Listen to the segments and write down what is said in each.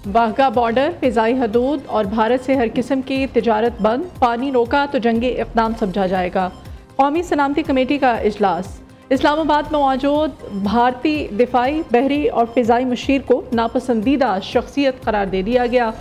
Wagah border, फ़िज़ाई हदूद और भारत से हर किस्म की तिजारत बंद, पानी रोका तो जंगी इक़दाम समझा जाएगा। कौमी सलामती कमेटी का इजलास। इस्लामाबाद में मौजूद भारतीय दिफाई, बहरी और फ़िज़ाई मशीर को नापसंदीदा शख्सियत करार दे दिया गया।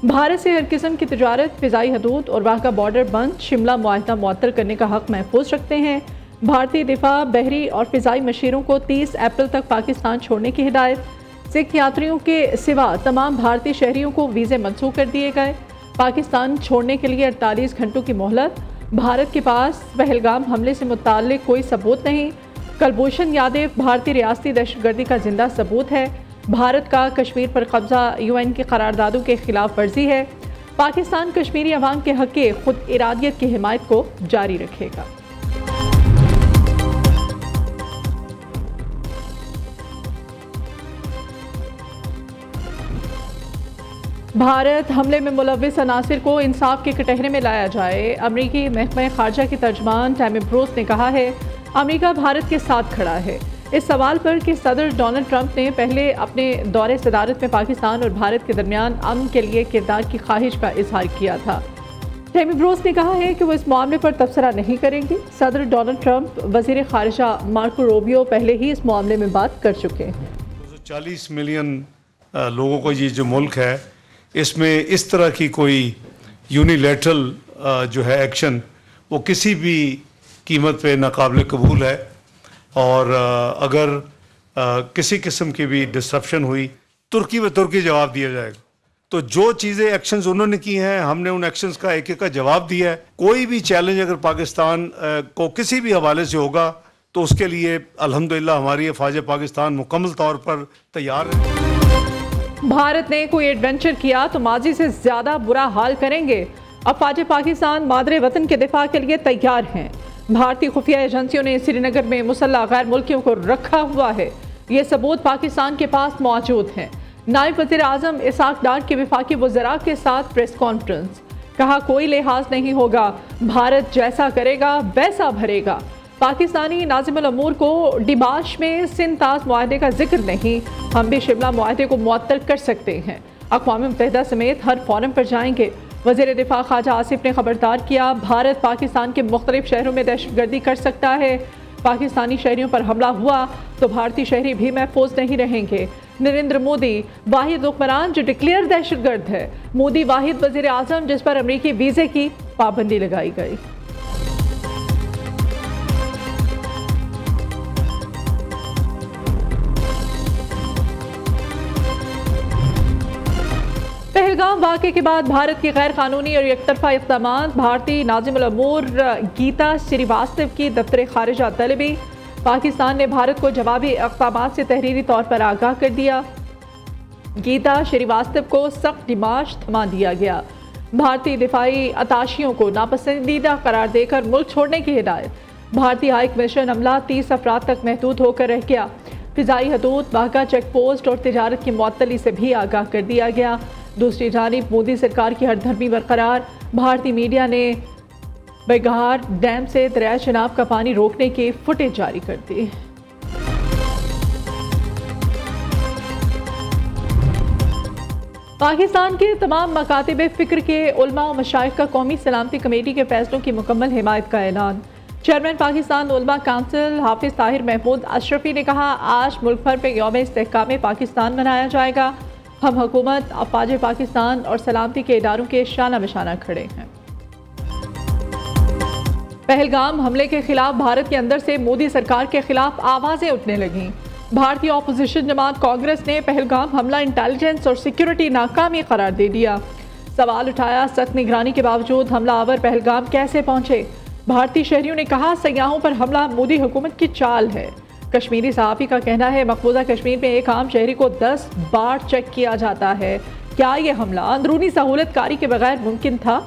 भारत से हर किस्म की तिजारत, फ़िज़ाई हदूद और वाघा बॉर्डर बंद, शिमला मुआहदा मुअत्तल करने का हक़ महफूज रखते हैं। भारतीय दिफा, बहरी और फ़िज़ाई मशीरों को 30 अप्रैल तक पाकिस्तान छोड़ने की हिदायत। सिख यात्रियों के सिवा तमाम भारतीय शहरियों को वीज़े मंसूख कर दिए गए। पाकिस्तान छोड़ने के लिए 48 घंटों की मोहलत। भारत के पास पहलगाम हमले से मुताल्लिक कोई सबूत नहीं। कुलभूषण यादव भारतीय रियासती दहशतगर्दी का जिंदा सबूत है। भारत का कश्मीर पर कब्जा UN की करारदादों के खिलाफ वर्जी है। पाकिस्तान कश्मीरी अवाम के हक़ के खुद इरादियत की हिमायत को जारी रखेगा। भारत हमले में मुलव्विस अनासिर को इंसाफ के कटहरे में लाया जाए। अमरीकी महकमा खारजा की तर्जमान टैमी ब्रूस ने कहा है, अमरीका भारत के साथ खड़ा है। इस सवाल पर कि सदर डोनाल्ड ट्रंप ने पहले अपने दौरे सदारत में पाकिस्तान और भारत के दरमियान अमन के लिए किरदार की ख्वाहिश का इजहार किया था। टैमी ब्रूस ने कहा है कि वो इस मामले पर तबसरा नहीं करेंगे। सदर डोनाल्ड ट्रंप, वज़ीर खारजा मार्को रूबियो पहले ही इस मामले में बात कर चुके हैं। 40 मिलियन लोगों को ये जो मुल्क है, इसमें इस तरह की कोई यूनिलैटरल जो है एक्शन वो किसी भी कीमत पे नाकाबिल कबूल है। और अगर किसी किस्म की भी डिसरप्शन हुई, तुर्की व तुर्की जवाब दिया जाएगा। तो जो चीज़ें एक्शंस उन्होंने की हैं, हमने उन एक्शंस का एक एक का जवाब दिया है। कोई भी चैलेंज अगर पाकिस्तान को किसी भी हवाले से होगा तो उसके लिए अल्हम्दुलिल्लाह हमारी अफवाज पाकिस्तान मुकम्मल तौर पर तैयार है। भारत ने कोई एडवेंचर किया तो माजी से ज़्यादा बुरा हाल करेंगे। अफवाज पाकिस्तान मादरे वतन के दिफा के लिए तैयार हैं। भारतीय खुफिया एजेंसियों ने श्रीनगर में मुसल्लह गैर मुल्कियों को रखा हुआ है। ये सबूत पाकिस्तान के पास मौजूद हैं। नायब वज़ीर आज़म इसाक डार के वफाकी वज़रा के साथ प्रेस कॉन्फ्रेंस। कहा, कोई लिहाज नहीं होगा, भारत जैसा करेगा वैसा भरेगा। पाकिस्तानी नाज़िमुल अमूर को डिमाश में सिंध-ताज मुआहदे का जिक्र नहीं। हम भी शिमला मुआहदे को मुअत्तल कर सकते हैं। अक़वाम मुत्तहिदा समेत हर फोरम पर जाएंगे। वज़ीर दिफा ख्वाजा आसिफ ने खबरदार किया, भारत पाकिस्तान के मुख्तलिफ शहरों में दहशतगर्दी कर सकता है। पाकिस्तानी शहरियों पर हमला हुआ तो भारतीय शहरी भी महफूज नहीं रहेंगे। नरेंद्र मोदी वाहिद हुक्मरान जो डिक्लेयर दहशतगर्द है। मोदी वाहिद वज़ीर आज़म जिस पर अमरीकी वीज़े की पाबंदी लगाई गई। पहलगाम वाक़े के बाद भारत की गैर कानूनी और एकतरफा इक़दामात। भारतीय नाज़िमुल अमूर गीता श्रीवास्तव की दफ्तर खारिजा तलबी। पाकिस्तान ने भारत को जवाबी इक़दामात से तहरीरी तौर पर आगाह कर दिया। गीता श्रीवास्तव को सख्त डिमाश थमा दिया गया। भारतीय दिफाई अताशियों को नापसंदीदा करार देकर मुल्क छोड़ने की हिदायत। भारतीय हाई कमीशन अमला 30 अफराद तक महदूद होकर रह गया। फ़िज़ाई हदूद, वाघा चेक पोस्ट और तिजारत की मुअत्तली से भी आगाह कर दिया गया। दूसरी जानिब मोदी सरकार की हरधर्मी बरकरार। भारतीय मीडिया ने बेगहार डैम से दरिया चनाब का पानी रोकने की फुटेज जारी कर दी। पाकिस्तान के तमाम मकातिब फ़िक्र के उलमा और मशाइख का कौमी सलामती कमेटी के फैसलों की मुकम्मल हिमायत का ऐलान। चेयरमैन पाकिस्तान उलमा काउंसिल हाफिज ताहिर महमूद अशरफी ने कहा, आज मुल्क भर में यौम इस्तेहकाम पाकिस्तान मनाया जाएगा। हम हुकूमत, अफवाज पाकिस्तान और सलामती के इदारों के शाना बशाना खड़े हैं। पहलगाम हमले के खिलाफ भारत के अंदर से मोदी सरकार के खिलाफ आवाज़ें उठने लगीं। भारतीय अपोजिशन जमात कांग्रेस ने पहलगाम हमला इंटेलिजेंस और सिक्योरिटी नाकामी करार दे दिया। सवाल उठाया, सख्त निगरानी के बावजूद हमलावर पहलगाम कैसे पहुंचे। भारतीय शहरियों ने कहा, सयाहों पर हमला मोदी हुकूमत की चाल है। कश्मीरी सहाफ़ी का कहना है, मकबूजा कश्मीर में एक आम शहरी को 10 बार चेक किया जाता है। क्या ये हमला अंदरूनी सहूलतकारी के बगैर मुमकिन था?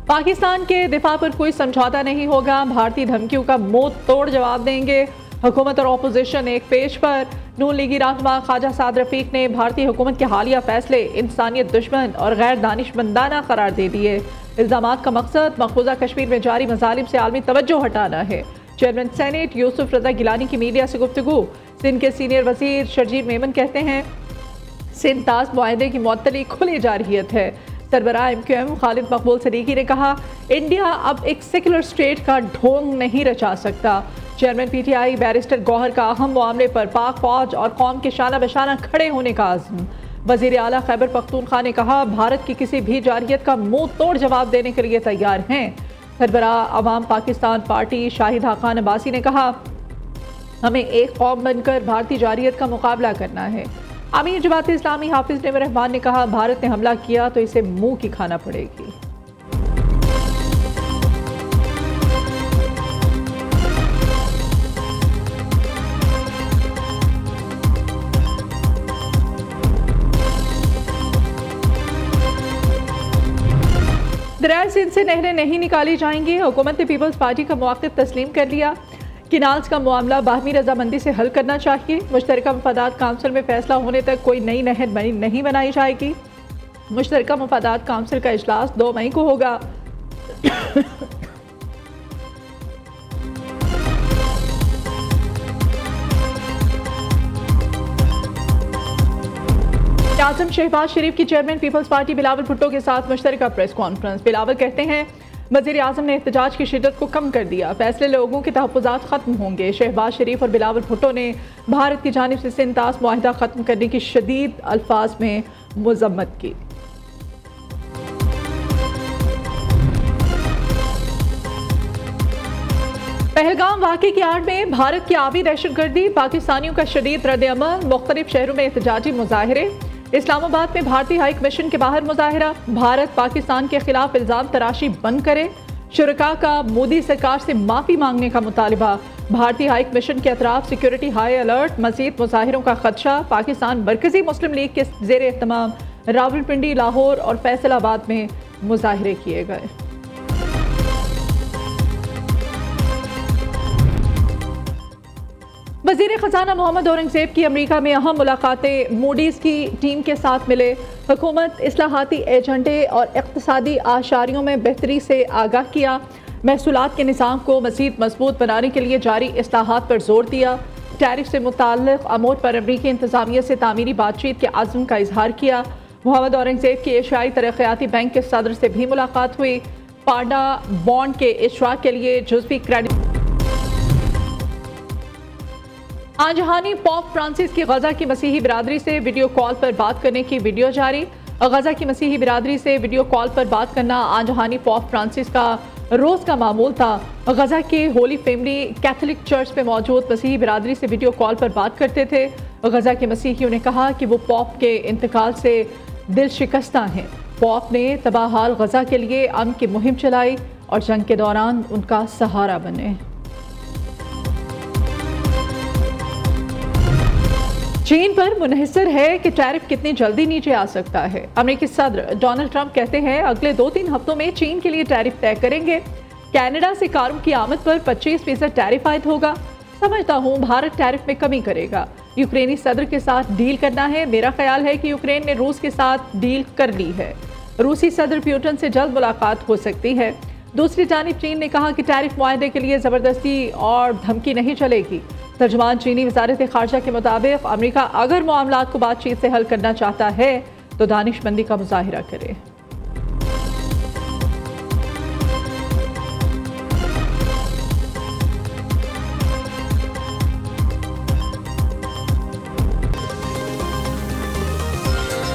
पाकिस्तान के दिफा पर कोई समझौता नहीं होगा। भारतीय धमकियों का मुंह तोड़ जवाब देंगे। हुकूमत और अपोजिशन एक पेज पर। नून लीगी रहनुमा ख्वाजा साद रफीक ने भारतीय हुकूमत के हालिया फैसले इंसानियत दुश्मन और गैर दानिशमंदाना करार दे दिए। इल्ज़ामात का मकसद मकबूजा कश्मीर में जारी मज़ालिम से आलमी तवज्जो हटाना है। चेयरमैन सेनेट यूसुफ रजा गिलानी की मीडिया से गुफ्तगू। सिंध के सीनियर वजीर शर्जील मेमन कहते हैं सिंध ताज मुआहदे की मुअत्तली खुली जारहियत है। सरबराह MQM खालिद मकबूल सदीकी ने कहा इंडिया अब एक सेकुलर स्टेट का ढोंग नहीं रचा सकता। चेयरमैन PTI बैरिस्टर गौहर का अहम मामले पर पाक फौज और कौम के शाना बशाना खड़े होने का आज़म। वज़ीर आला खैबर पख्तूनख्वा ने कहा भारत की किसी भी जारहियत का मुंह तोड़ जवाब देने के लिए तैयार हैं। सरबराह अवाम पाकिस्तान पार्टी शाहिद खान अब्बासी ने कहा हमें एक कौम बनकर भारतीय जारहियत का मुकाबला करना है। अमीर जमात इस्लामी हाफिज नईम रहमान ने कहा भारत ने हमला किया तो इसे मुंह की खाना पड़ेगी। दरिया सिंध से नहरें नहीं निकाली जाएंगी। हुकूमत ने पीपल्स पार्टी का मौक़िफ़ तस्लीम कर लिया। किनाल्स का मामला बाहमी रजामंदी से हल करना चाहिए। मुश्तरका मफादात काउंसिल में फैसला होने तक कोई नई नहर नहीं बनाई जाएगी। मुश्तरका मफादात काउंसिल का इजलास 2 मई को होगा। आजम शहबाज शरीफ की chairman Peoples Party Bilawal Bhutto के साथ मुश्तरका प्रेस कॉन्फ्रेंस। बिलावल कहते हैं वज़ीर आज़म ने एहतजाज की शिद्दत को कम कर दिया, फैसले लोगों के तहफ़्फ़ुज़ात ख़त्म होंगे। शहबाज शरीफ और बिलावल भुट्टो ने भारत की जानिब से सिंध ताज मुआहिदा ख़त्म करने की शदीद अल्फाज में मज़म्मत की। पहलगाम वाक़े की आड़ में भारत की आबी दहशतगर्दी, पाकिस्तानियों का शदीद रद्द-ए-अमल, मुख्तलिफ शहरों में एहतजाजी मुज़ाहिरे। इस्लामाबाद में भारतीय हाई कमीशन के बाहर मुज़ाहिरा। भारत पाकिस्तान के खिलाफ इल्ज़ाम तराशी बंद करे। शुरका का मोदी सरकार से माफ़ी मांगने का मुतालिबा। भारतीय हाई कमीशन के अतराफ सिक्योरिटी हाई अलर्ट। मज़ीद मुज़ाहिरों का खदशा। पाकिस्तान मरकज़ी मुस्लिम लीग के ज़ेर एहतमाम रावलपिंडी, लाहौर और फैसलाबाद में मुज़ाहिरे किए गए। वज़ीर ख़जाना मोहम्मद औरंगज़ेब की अमेरिका में अहम मुलाकातें। मूडीज़ की टीम के साथ मिले। हुकूमत इस्लाहाती एजेंडे और इक़्तिसादी आशारियों में बेहतरी से आगाह किया। महसूलात के निज़ाम को मज़ीद मजबूत बनाने के लिए जारी इस्लाहात पर जोर दिया। टैरिफ से मुताल्लिक़ अमूर पर अमरीकी इंतज़ामिया से तामीरी बातचीत के आज़म का इजहार किया। मोहम्मद औरंगज़ेब की एशियाई तरक्याती बैंक के सदर से भी मुलाकात हुई। पाडा बॉन्ड के इशरा के लिए जुज़वी क्रेडिट। आजहानी पोप फ्रांसिस की गजा की मसीही बिरादरी से वीडियो कॉल पर बात करने की वीडियो जारी। गजा की मसीही बिरादरी से वीडियो कॉल पर बात करना आजहानी पोप फ्रांसिस का रोज़ का मामूल था। गजा के होली फैमिली कैथोलिक चर्च में मौजूद मसीही बिरादरी से वीडियो कॉल पर बात करते थे। गजा के मसीहियों ने कहा कि वो पोप के इंतकाल से दिल शिकस्ता हैं। पोप ने तबाहाल गजा के लिए अमन की मुहिम चलाई और जंग के दौरान उनका सहारा बने। चीन पर मुनहसर है कि टैरिफ कितनी जल्दी नीचे आ सकता है। अमेरिकी सदर डोनाल्ड ट्रंप कहते हैं अगले 2-3 हफ्तों में चीन के लिए टैरिफ तय करेंगे। कनाडा से कारों की आमद पर 25% टैरिफ आयद होगा। समझता हूं भारत टैरिफ में कमी करेगा। यूक्रेनी सदर के साथ डील करना है। मेरा ख्याल है कि यूक्रेन ने रूस के साथ डील कर ली है। रूसी सदर पुतिन से जल्द मुलाकात हो सकती है। दूसरी जानिब चीन ने कहा कि टैरिफ मुआहदे के लिए ज़बरदस्ती और धमकी नहीं चलेगी। तर्जुमान चीनी वज़ारत ख़ारजा के मुताबिक अमेरिका अगर मामलात को बातचीत से हल करना चाहता है तो दानिशमंदी का मुज़ाहिरा करे।